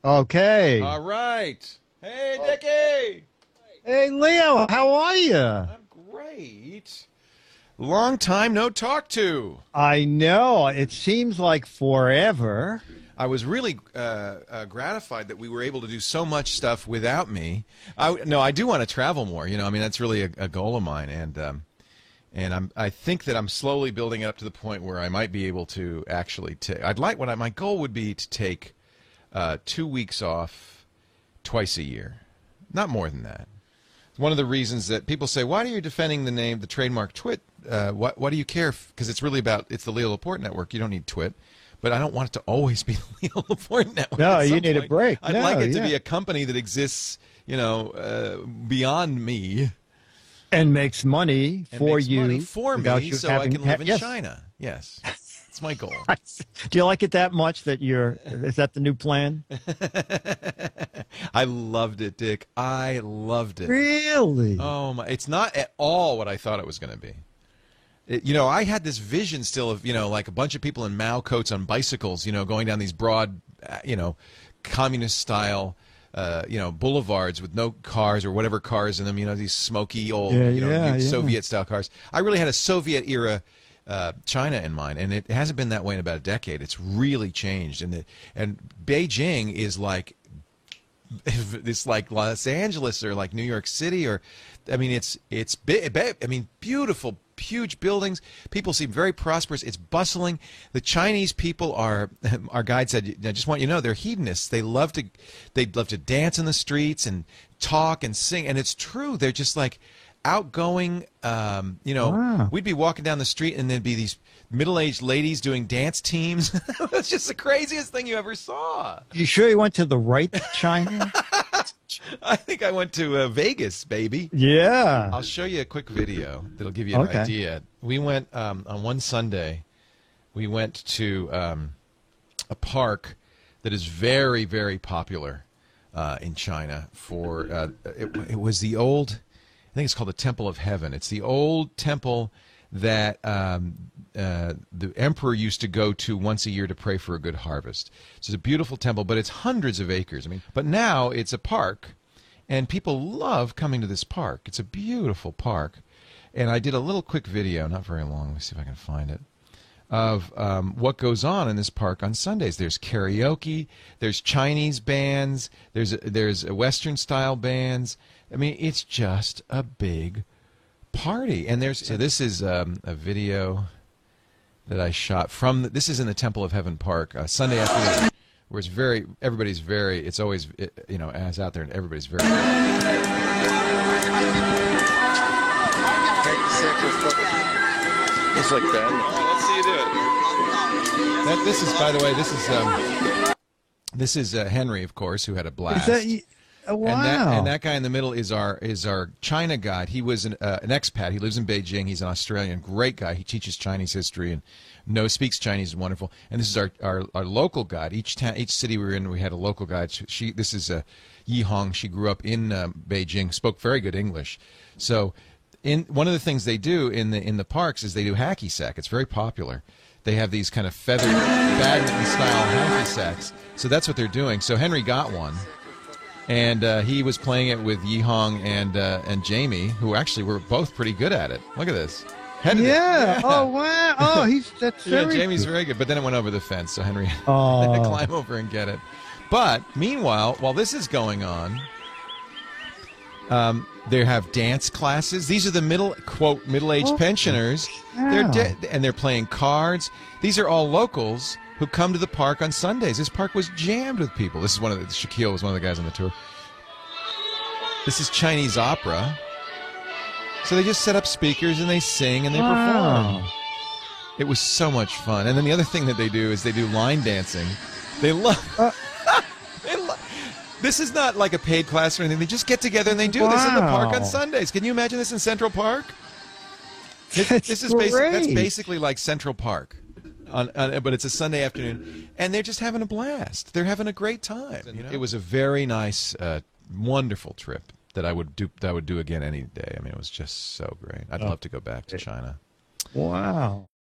Okay. All right. Hey, Dickie. Hey, Leo, how are you? I'm great. Long time no talk to. I know. It seems like forever. I was really gratified that we were able to do so much stuff without me. I do want to travel more. I mean, that's really a goal of mine, and I think that I'm slowly building it up to the point where I might be able to actually take. My goal would be to take 2 weeks off twice a year, not more than that. One of the reasons that people say, "Why are you defending the trademark Twit? What do you care?" Because it's really it's the Leo Laporte network. You don't need Twit. But I don't want it to always be the Leo Laporte network. No, you need a break. I'd like it to be a company that exists, beyond me. And makes money for you. So I can live in China. Yes. That's my goal. Do you like it that much that is that the new plan? I loved it, Dick. I loved it. Really? Oh, my. It's not at all what I thought it was going to be. I had this vision still of, like a bunch of people in Mao coats on bicycles, going down these broad, communist-style, boulevards with no cars or whatever cars in them, these smoky old, Soviet-style cars. I really had a Soviet-era China in mind, and it hasn't been that way in about a decade. It's really changed, and Beijing is like it's like Los Angeles or like New York City, it's big. Beautiful, huge buildings. People seem very prosperous. It's bustling. The Chinese people are. Our guide said, "I just want you to know, they're hedonists. They'd love to dance in the streets and talk and sing." And it's true. They're just like outgoing. Wow. We'd be walking down the street and there'd be these middle-aged ladies doing dance teams. It's just the craziest thing you ever saw. You sure you went to the right China? I think I went to Vegas, baby. Yeah. I'll show you a quick video that'll give you an idea. We went on one Sunday. We went to a park that is very, very popular in China. It was the old. I think it's called the Temple of Heaven. It's the old temple that the emperor used to go to once a year to pray for a good harvest. So it's a beautiful temple, but it's hundreds of acres. But now it's a park, and people love coming to this park. It's a beautiful park, and I did a little quick video, not very long. Let me see if I can find it, of what goes on in this park on Sundays. There's karaoke, there's Chinese bands, there's Western style bands. It's just a big party. And this is a video that I shot this is in the Temple of Heaven Park, Sunday afternoon, where it's always, as out there, and everybody's very. It's like Ben. All right, let's see you do it. This is, by the way, this is Henry, of course, who had a blast. Wow. And that guy in the middle is our China guide. He was an expat. He lives in Beijing. He's an Australian. Great guy. He teaches Chinese history and speaks Chinese. Is wonderful. And this is our local guide. Each city we were in, we had a local guide. This is Yi Hong. She grew up in Beijing. Spoke very good English. So, one of the things they do in the parks is they do hacky sack. It's very popular. They have these kind of feathered badminton style hacky sacks. So that's what they're doing. So Henry got one. And he was playing it with Yi Hong and Jamie, who actually were both pretty good at it. Look at this. Yeah. Oh, wow. Oh, that's very Jamie's good. very good. But then it went over the fence, so Henry had Oh. to climb over and get it. But meanwhile, while this is going on, they have dance classes. These are the middle-aged pensioners. Wow. They're playing cards. These are all locals who come to the park on Sundays. This park was jammed with people. This is Shaquille was one of the guys on the tour. This is Chinese opera. So they just set up speakers and they sing and they perform. It was so much fun. And then the other thing that they do is they do line dancing. They love. This is not like a paid class or anything. They just get together and they do this in the park on Sundays. Can you imagine this in Central Park? That's basically like Central Park. But it's a Sunday afternoon, and they're just having a blast. They're having a great time. It was a very nice, wonderful trip that I would do again any day. It was just so great. I'd love to go back to China. Wow.